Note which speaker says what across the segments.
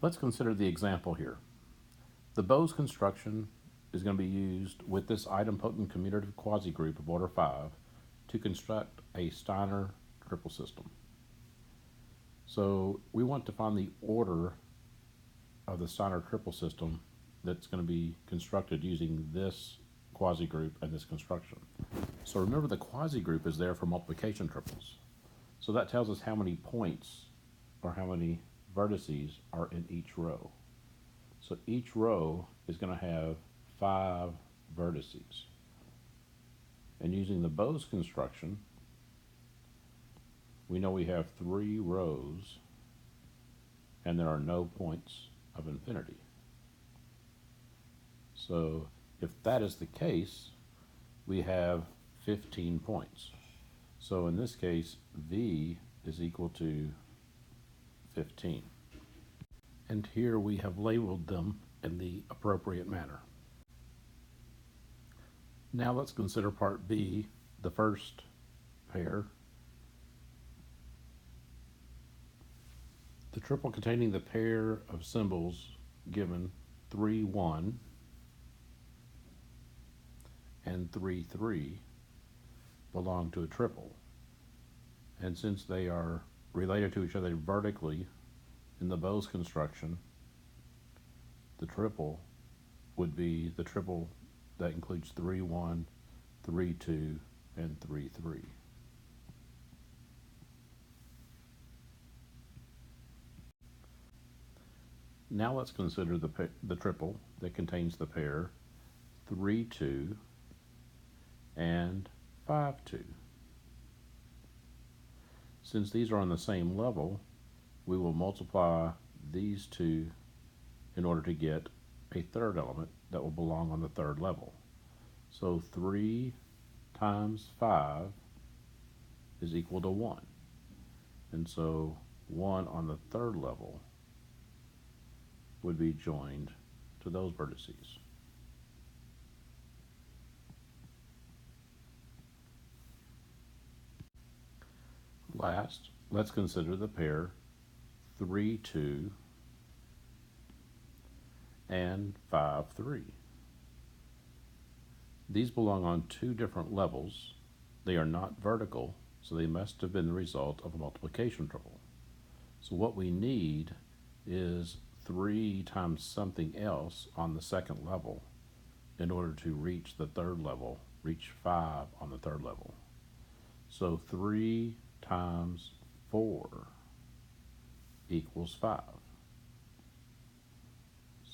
Speaker 1: Let's consider the example here. The Bose construction is going to be used with this idempotent commutative quasi-group of order 5 to construct a Steiner triple system. So we want to find the order of the Steiner triple system that's going to be constructed using this quasi-group and this construction. So remember, the quasi-group is there for multiplication triples. So that tells us how many points or how many vertices are in each row. So each row is going to have 5 vertices. And using the Bose construction, we know we have 3 rows and there are no points of infinity. So if that is the case, we have 15 points. So in this case, V is equal to 15. And here we have labeled them in the appropriate manner. Now let's consider part B, the first pair. The triple containing the pair of symbols given 3, 1 and 3, 3 belong to a triple. And since they are related to each other vertically in the Bose construction, the triple would be the triple that includes 3, 1, 3, 2, and 3, 3. Now let's consider the triple that contains the pair 3, 2 and 5, 2. Since these are on the same level, we will multiply these two in order to get a third element that will belong on the third level. So 3 times 5 is equal to 1. And so 1 on the third level would be joined to those vertices. Last, let's consider the pair 3, 2 and 5, 3. These belong on 2 different levels. They are not vertical, so they must have been the result of a multiplication triple. So what we need is 3 times something else on the second level in order to reach the third level, reach 5 on the third level. So 3 times 4 equals 5.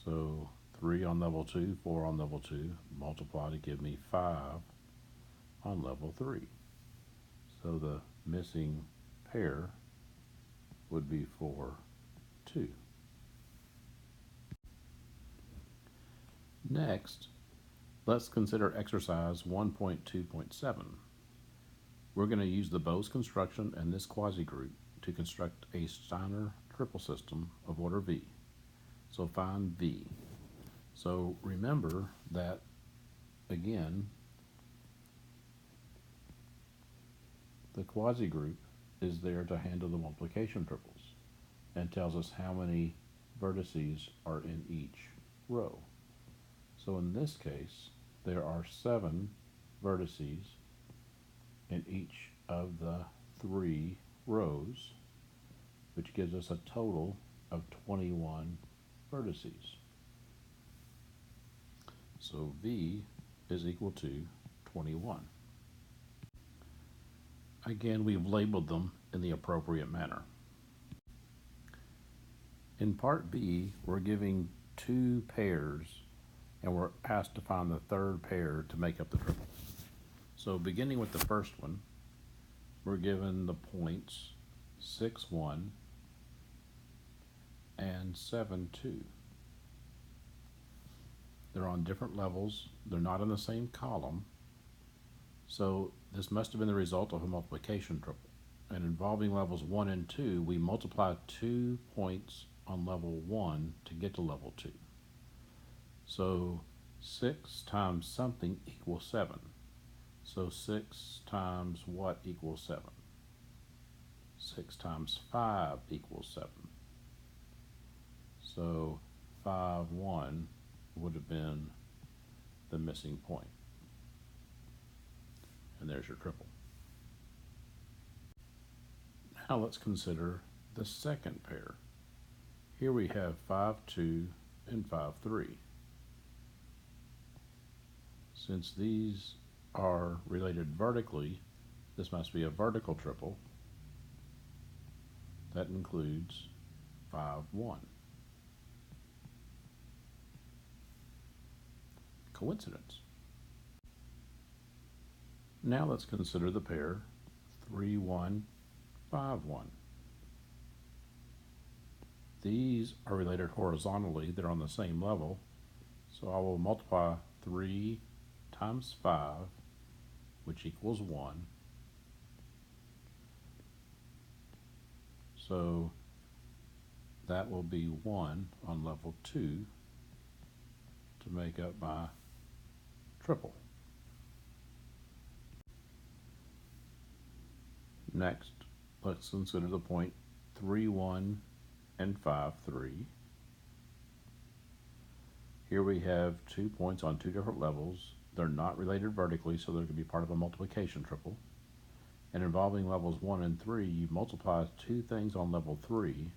Speaker 1: So 3 on level 2, 4 on level 2, multiply to give me 5 on level 3. So the missing pair would be 4, 2. Next, let's consider exercise 1.2.7. We're going to use the Bose construction and this quasi-group to construct a Steiner triple system of order V. So find V. So remember that, again, the quasi-group is there to handle the multiplication triples and tells us how many vertices are in each row. So in this case, there are 7 vertices in each of the 3 rows, which gives us a total of 21 vertices. So V is equal to 21. Again, we've labeled them in the appropriate manner. In part B, we're giving 2 pairs and we're asked to find the third pair to make up the triple. So beginning with the first one, we're given the points 6, 1 and 7, 2. They're on different levels. They're not in the same column. So this must have been the result of a multiplication triple. And involving levels 1 and 2, we multiply 2 points on level 1 to get to level 2. So 6 times something equals 7. So 6 times what equals 7? 6 times 5 equals 7. So 5, 1 would have been the missing point. And there's your triple. Now let's consider the second pair. Here we have 5, 2 and 5, 3. Since these are related vertically, this must be a vertical triple. That includes 5, 1. Coincidence. Now let's consider the pair 3, 1, 5, 1. These are related horizontally, they're on the same level, so I will multiply 3 times 5, which equals 1. So that will be 1 on level 2 to make up my triple. Next, let's consider the point 3, 1 and 5, 3. Here we have 2 points on 2 different levels. They're not related vertically, so they're going to be part of a multiplication triple. And involving levels 1 and 3, you multiply 2 things on level 3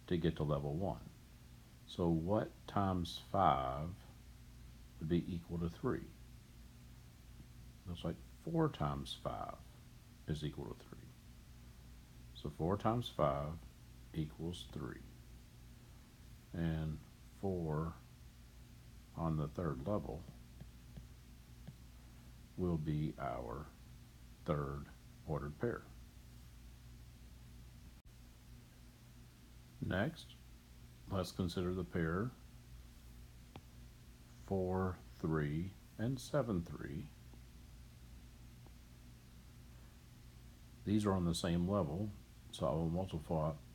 Speaker 1: to get to level 1. So what times 5 would be equal to 3? Looks like 4 times 5 is equal to 3. So 4 times 5 equals 3. And 4 on the third level will be our third ordered pair. Next, let's consider the pair 4, 3 and 7, 3. These are on the same level, so I will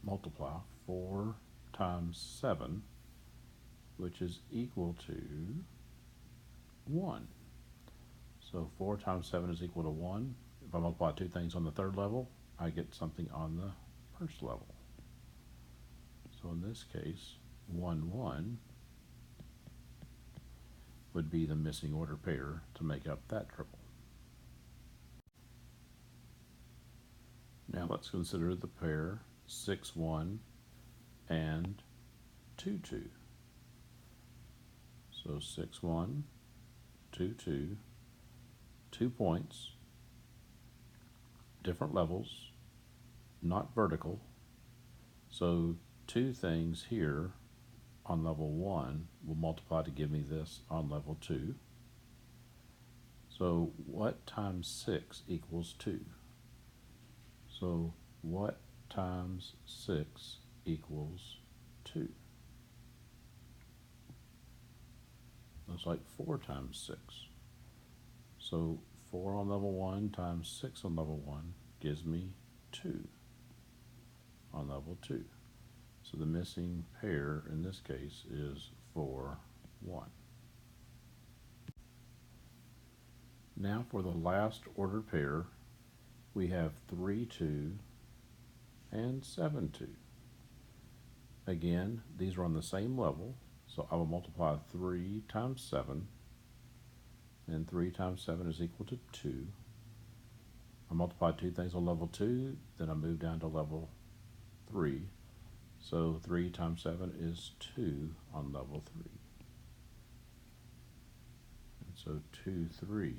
Speaker 1: multiply 4 times 7, which is equal to 1. So 4 times 7 is equal to 1. If I multiply 2 things on the third level, I get something on the first level. So in this case, 1, 1 would be the missing order pair to make up that triple. Now let's consider the pair 6, 1 and 2, 2. So 6, 1, 2, 2, 2 points, different levels, not vertical. So 2 things here on level 1 will multiply to give me this on level 2. So what times 6 equals 2? So what times 6 equals 2? Looks like 4 times 6. So 4 on level 1 times 6 on level 1 gives me 2 on level 2. So the missing pair in this case is 4, 1. Now for the last ordered pair, we have 3, 2 and 7, 2. Again, these are on the same level, so I will multiply 3 times 7, and 3 times 7 is equal to 2. I multiply 2 things on level 2, then I move down to level 3. So 3 times 7 is 2 on level 3. And so 2, 3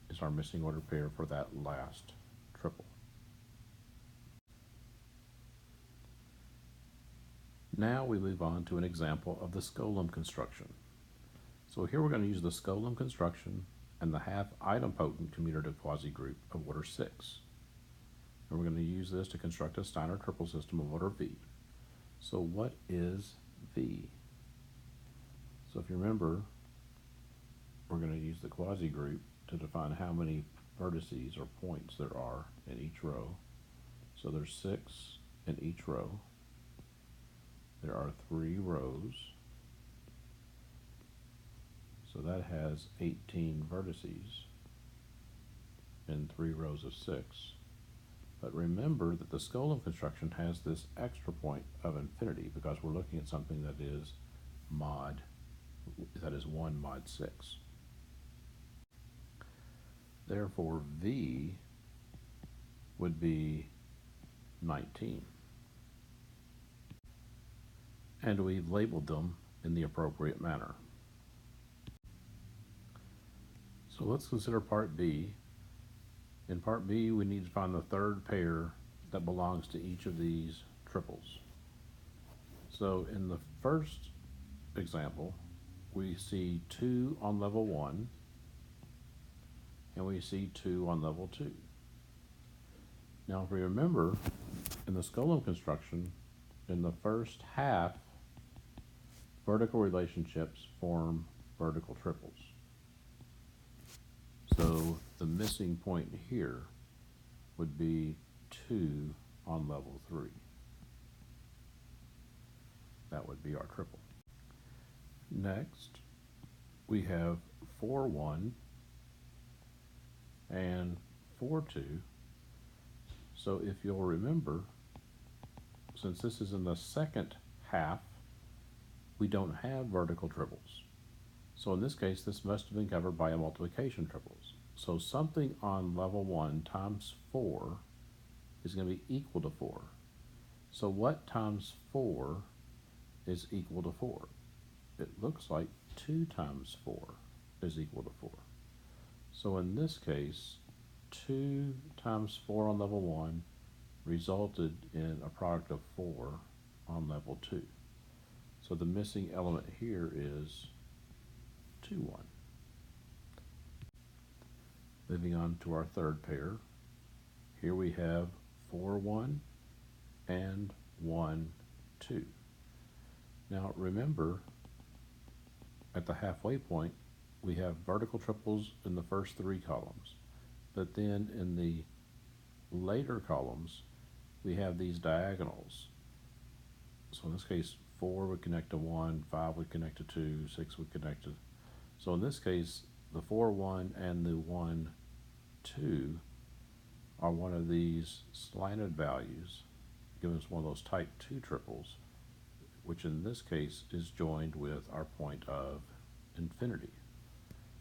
Speaker 1: is our missing order pair for that last triple. Now we move on to an example of the Skolem construction. So here we're going to use the Skolem construction and the half idempotent commutative quasi-group of order 6. And we're going to use this to construct a Steiner triple system of order V. So what is V? So if you remember, we're going to use the quasi-group to define how many vertices or points there are in each row. So there's 6 in each row. There are 3 rows. So that has 18 vertices in 3 rows of 6. But remember that the Skolem construction has this extra point of infinity because we're looking at something that is 1 mod 6. Therefore, V would be 19. And we've labeled them in the appropriate manner. So let's consider part B. In part B, we need to find the third pair that belongs to each of these triples. So in the first example, we see 2 on level 1, and we see 2 on level 2. Now, if we remember, in the Skolem construction, in the first half, vertical relationships form vertical triples. So the missing point here would be 2 on level 3. That would be our triple. Next, we have 4-1 and 4-2. So if you'll remember, since this is in the second half, we don't have vertical triples. So in this case, this must have been covered by a multiplication triples. So something on level 1 times 4 is going to be equal to 4. So what times 4 is equal to 4? It looks like 2 times 4 is equal to 4. So in this case, 2 times 4 on level 1 resulted in a product of 4 on level 2. So the missing element here is 2-1. Moving on to our third pair. Here we have 4-1 and 1-2. Now remember, at the halfway point, we have vertical triples in the first 3 columns, but then in the later columns, we have these diagonals. So in this case, 4 would connect to 1, 5 would connect to 2, 6 would connect to... So in this case, the 4-1 and the 1-2 are one of these slanted values, giving us one of those type 2 triples, which in this case is joined with our point of infinity.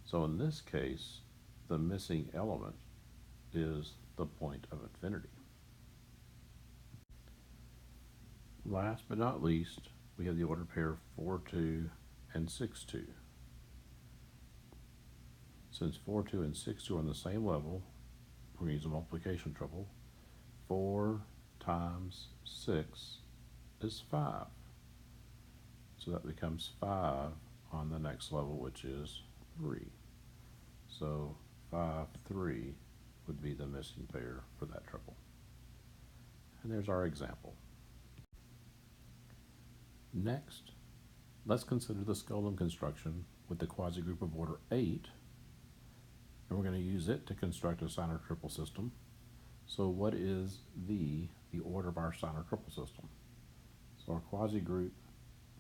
Speaker 1: So in this case, the missing element is the point of infinity. Last but not least, we have the ordered pair 4-2 and 6-2. Since 4-2 and 6-2 are on the same level, we're going to use a multiplication triple. 4 times 6 is 5. So that becomes 5 on the next level, which is 3. So 5-3 would be the missing pair for that triple. And there's our example. Next, let's consider the Skolem construction with the quasi-group of order 8, and we're going to use it to construct a Steiner triple system. So what is the order of our Steiner triple system? So our quasi-group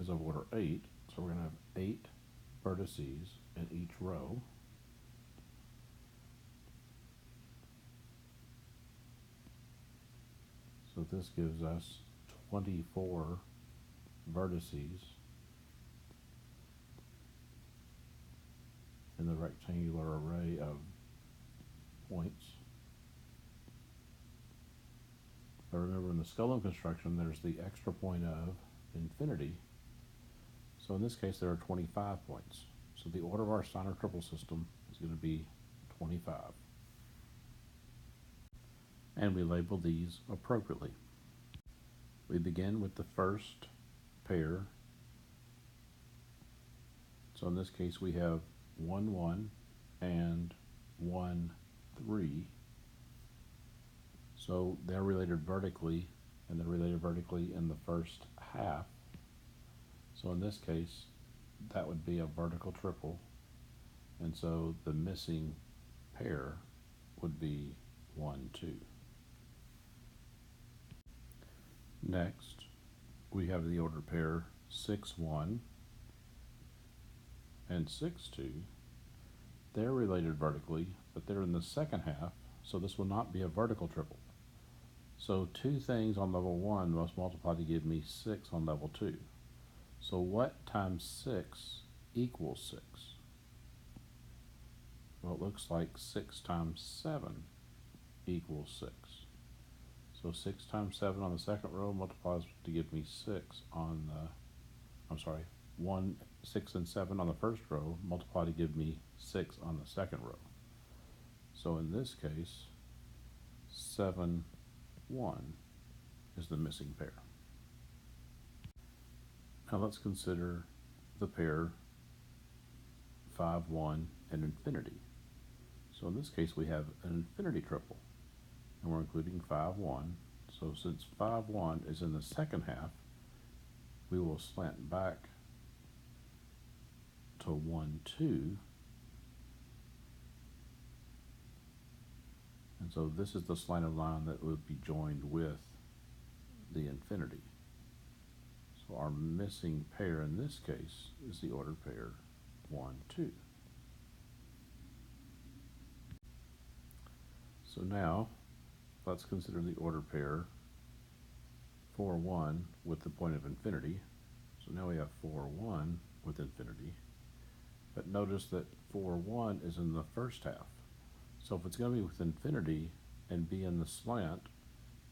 Speaker 1: is of order 8, so we're going to have 8 vertices in each row. So this gives us 24 vertices in the rectangular array of points. But remember, in the Skolem construction, there's the extra point of infinity. So in this case, there are 25 points. So the order of our Steiner triple system is going to be 25. And we label these appropriately. We begin with the first pair. So in this case, we have 1-1 and 1-3. So they're related vertically, and they're related vertically in the first half. So in this case, that would be a vertical triple, and so the missing pair would be 1-2. Next, we have the ordered pair 6-1 and 6-2. They're related vertically, but they're in the second half, so this will not be a vertical triple. So 2 things on level 1 must multiply to give me 6 on level 2. So what times 6 equals 6? Well, it looks like 6 times 7 equals 6. So 6 times 7 on the second row multiplies to give me 6 on the, 6 and 7 on the first row multiply to give me 6 on the second row. So in this case, 7, 1 is the missing pair. Now let's consider the pair 5, 1, and infinity. So in this case we have an infinity triple, and we're including 5, 1. So since 5, 1 is in the second half, we will slant back to 1, 2. And so this is the slanted line that would be joined with the infinity. So our missing pair in this case is the ordered pair 1, 2. So now let's consider the ordered pair 4, 1 with the point of infinity. So now we have 4, 1 with infinity. But notice that 4, 1 is in the first half. So if it's going to be with infinity and be in the slant,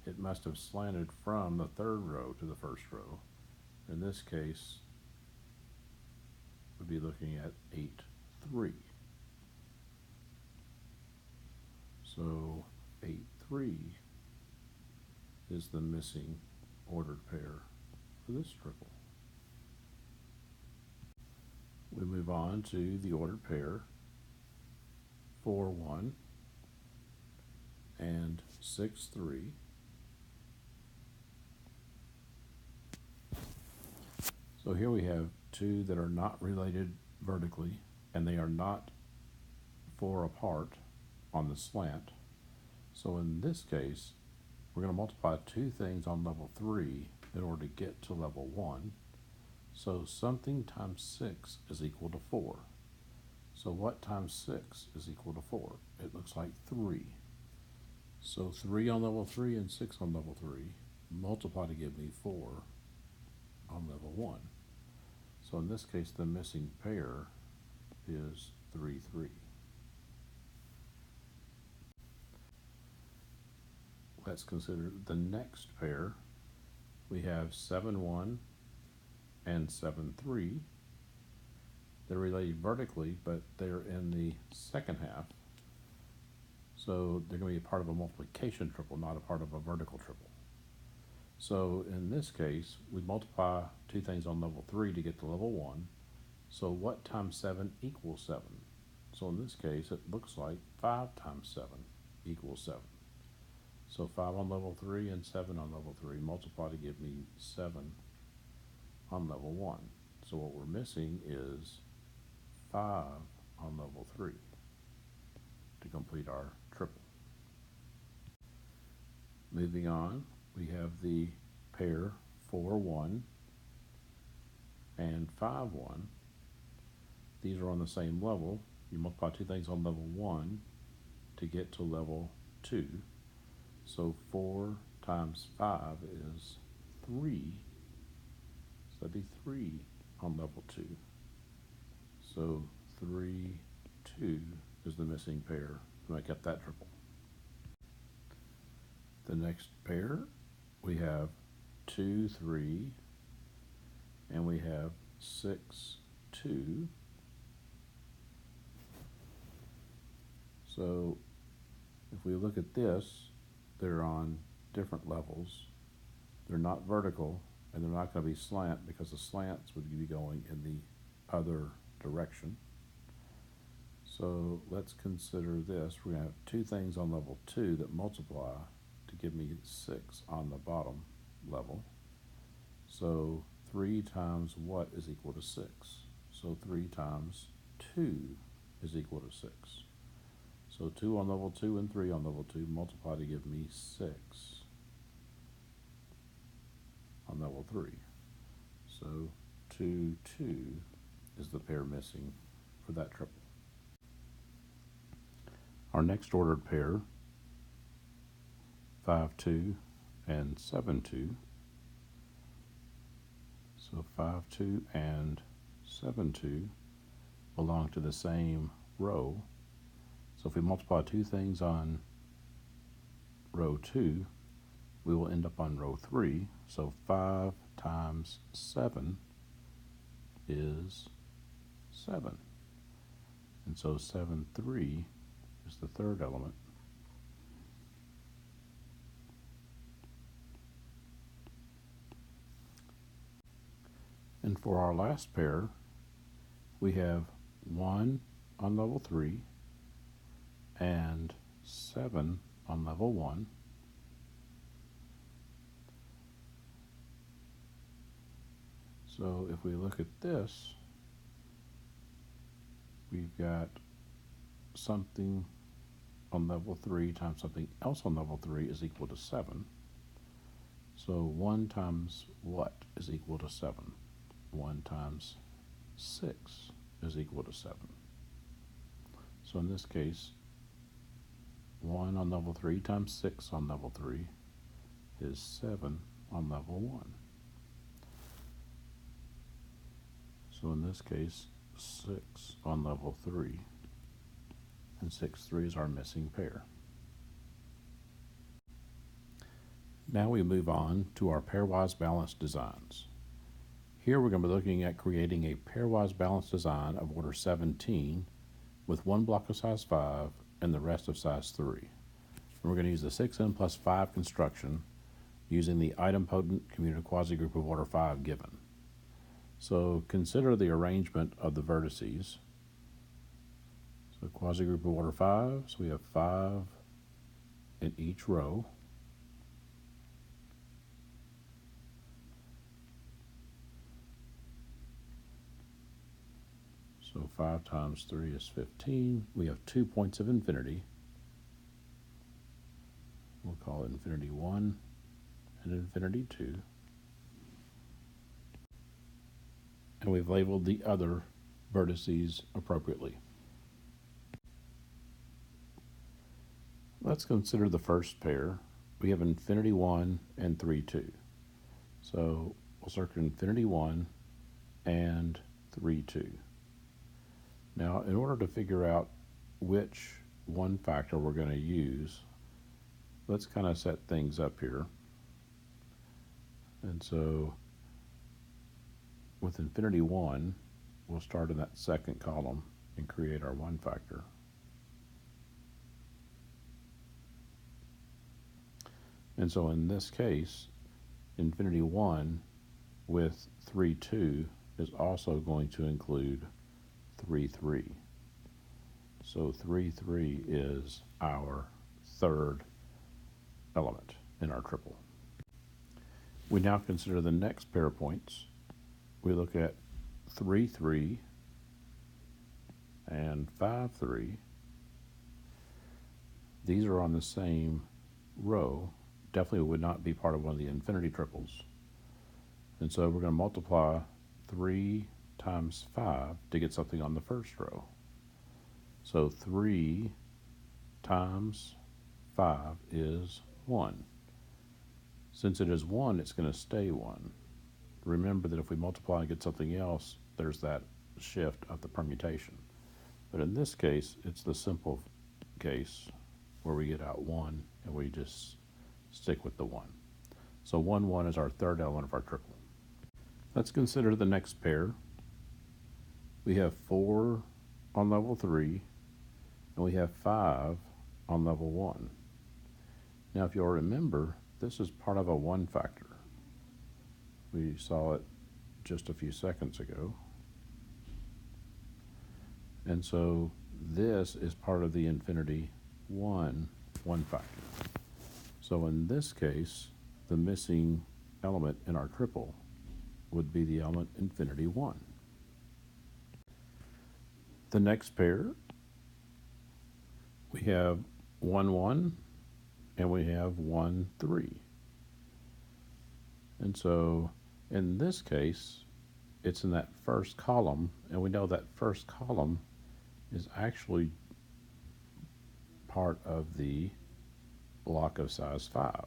Speaker 1: it must have slanted from the third row to the first row. In this case, we'd be looking at 8, 3. So 8, 3 is the missing ordered pair for this triple. We move on to the ordered pair 4, 1 and 6, 3. So here we have 2 that are not related vertically, and they are not 4 apart on the slant. So in this case, we're going to multiply 2 things on level 3 in order to get to level 1. So something times 6 is equal to 4. So what times 6 is equal to 4? It looks like 3. So 3 on level 3 and 6 on level 3 multiply to give me 4 on level 1. So in this case, the missing pair is 3, 3. Let's consider the next pair. We have 7, 1 and 7, 3. They're related vertically, but they're in the second half. So they're going to be a part of a multiplication triple, not a part of a vertical triple. So in this case, we multiply 2 things on level 3 to get to level 1. So what times 7 equals 7? So in this case, it looks like 5 times 7 equals 7. So 5 on level 3 and 7 on level 3 multiply to give me 7 on level 1. So what we're missing is 5 on level 3 to complete our triple. Moving on, we have the pair 4, 1 and 5, 1. These are on the same level. You multiply 2 things on level 1 to get to level 2. So 4 times 5 is 3. So that'd be 3 on level 2. So 3, 2 is the missing pair to make up that triple. The next pair, we have 2, 3, and we have 6, 2. So if we look at this, they're on different levels. They're not vertical, and they're not going to be slant because the slants would be going in the other direction. So let's consider this. We're going to have 2 things on level 2 that multiply to give me 6 on the bottom level. So 3 times what is equal to 6? So 3 times 2 is equal to 6. So 2 on level 2 and 3 on level 2 multiply to give me 6 on level 3. So 2, 2 is the pair missing for that triple. Our next ordered pair, 5, 2 and 7, 2. So 5, 2 and 7, 2 belong to the same row. So if we multiply two things on row 2, we will end up on row 3. So 5 times 7 is 7. And so 7, 3 is the third element. And for our last pair, we have 1 on level 3 and 7 on level 1. So if we look at this, we've got something on level 3 times something else on level 3 is equal to 7. So 1 times what is equal to 7? 1 times 6 is equal to 7. So in this case, 1 on level 3 times 6 on level 3 is 7 on level 1. So in this case, 6 on level 3, and 6, 3 is our missing pair. Now we move on to our pairwise balanced designs. Here we're going to be looking at creating a pairwise balanced design of order 17 with one block of size 5 and the rest of size 3. And we're going to use the 6n plus 5 construction using the idempotent commutative quasi-group of order 5 given. So consider the arrangement of the vertices. So quasi-group of order 5, so we have 5 in each row. So 5 times 3 is 15. We have 2 points of infinity. We'll call it infinity 1 and infinity 2. And we've labeled the other vertices appropriately. Let's consider the first pair. We have infinity 1 and 3, 2. So we'll circle infinity 1 and 3, 2. Now, in order to figure out which one factor we're going to use, let's kind of set things up here. And so with infinity 1, we'll start in that second column and create our one factor. And so in this case, infinity 1 with 3, 2 is also going to include 3, 3. So 3, 3 is our third element in our triple. We now consider the next pair of points. We look at 3, 3 and 5, 3. These are on the same row. Definitely would not be part of one of the infinity triples. And so we're going to multiply 3 times 5 to get something on the first row. So 3 times 5 is 1. Since it is 1, it's going to stay 1. Remember that if we multiply and get something else, there's that shift of the permutation. But in this case, it's the simple case where we get out 1 and we just stick with the 1. So 1, 1 is our third element of our triple. Let's consider the next pair. We have 4 on level 3, and we have 5 on level 1. Now, if you'll remember, this is part of a one factor. We saw it just a few seconds ago. And so this is part of the infinity 1 one factor. So in this case, the missing element in our triple would be the element infinity 1. The next pair, we have 1, 1, and we have 1, 3. And so in this case, it's in that first column, and we know that first column is actually part of the block of size 5.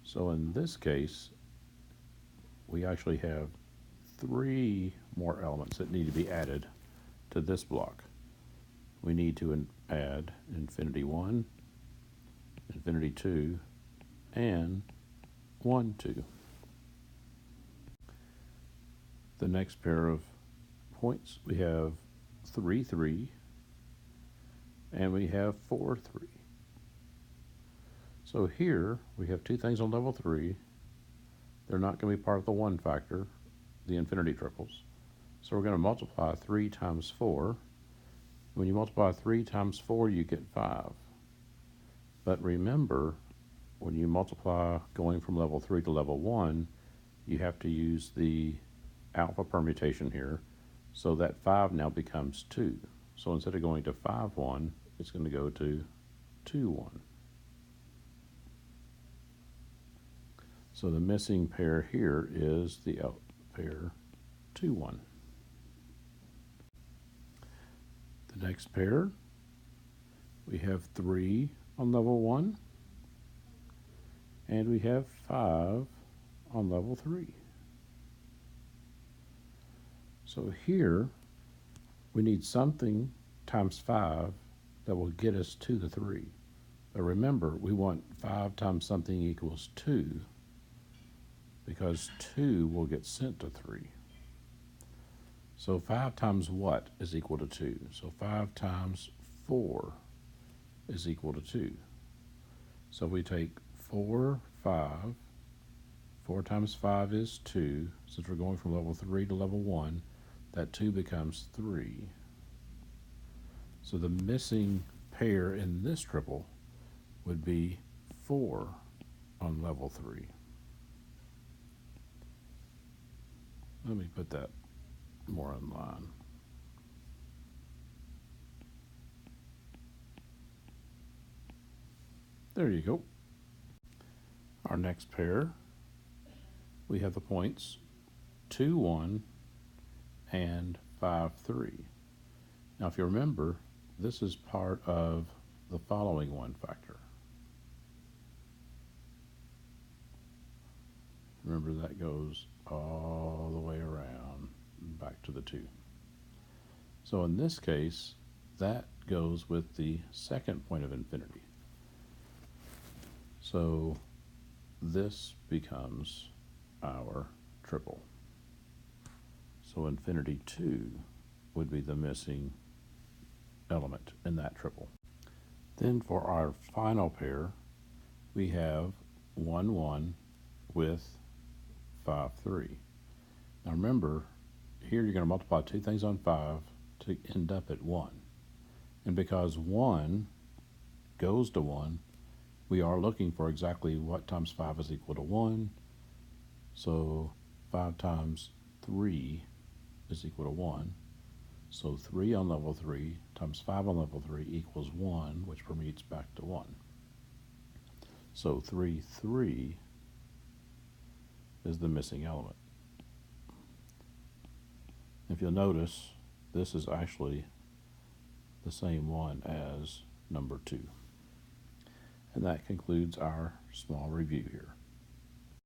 Speaker 1: So in this case, we actually have 3 more elements that need to be added to this block. We need to add infinity 1, infinity 2, and 1, 2. The next pair of points, we have 3, 3, and we have 4, 3. So here we have 2 things on level 3. They're not going to be part of the 1 factor, the infinity triples. So we're going to multiply 3 times 4. When you multiply 3 times 4, you get 5. But remember, when you multiply going from level 3 to level 1, you have to use the alpha permutation here. So that 5 now becomes 2. So instead of going to 5, 1, it's going to go to 2, 1. So the missing pair here is the pair 2, 1. The next pair, we have 3 on level 1, and we have 5 on level 3. So here, we need something times 5 that will get us to the 3. But remember, we want 5 times something equals 2, because 2 will get sent to 3. So 5 times what is equal to 2? So 5 times 4 is equal to 2. So we take 4, 5. 4 times 5 is 2. Since we're going from level 3 to level 1, that 2 becomes 3. So the missing pair in this triple would be 4 on level 3. Let me put that more in line. There you go. Our next pair, we have the points 2, 1, and 5, 3. Now if you remember, this is part of the following 1 factor. Remember, that goes all the way around back to the 2. So in this case, that goes with the second point of infinity. So this becomes our triple. So infinity 2 would be the missing element in that triple. Then for our final pair, we have 1, 1 with 5, 3. Now remember, here you're going to multiply 2 things on 5 to end up at 1. And because 1 goes to 1, we are looking for exactly what times 5 is equal to 1. So 5 times 3 is equal to 1. So 3 on level 3 times 5 on level 3 equals 1, which permutes back to 1. So 3, 3 is the missing element. If you'll notice, this is actually the same one as number 2. And that concludes our small review here.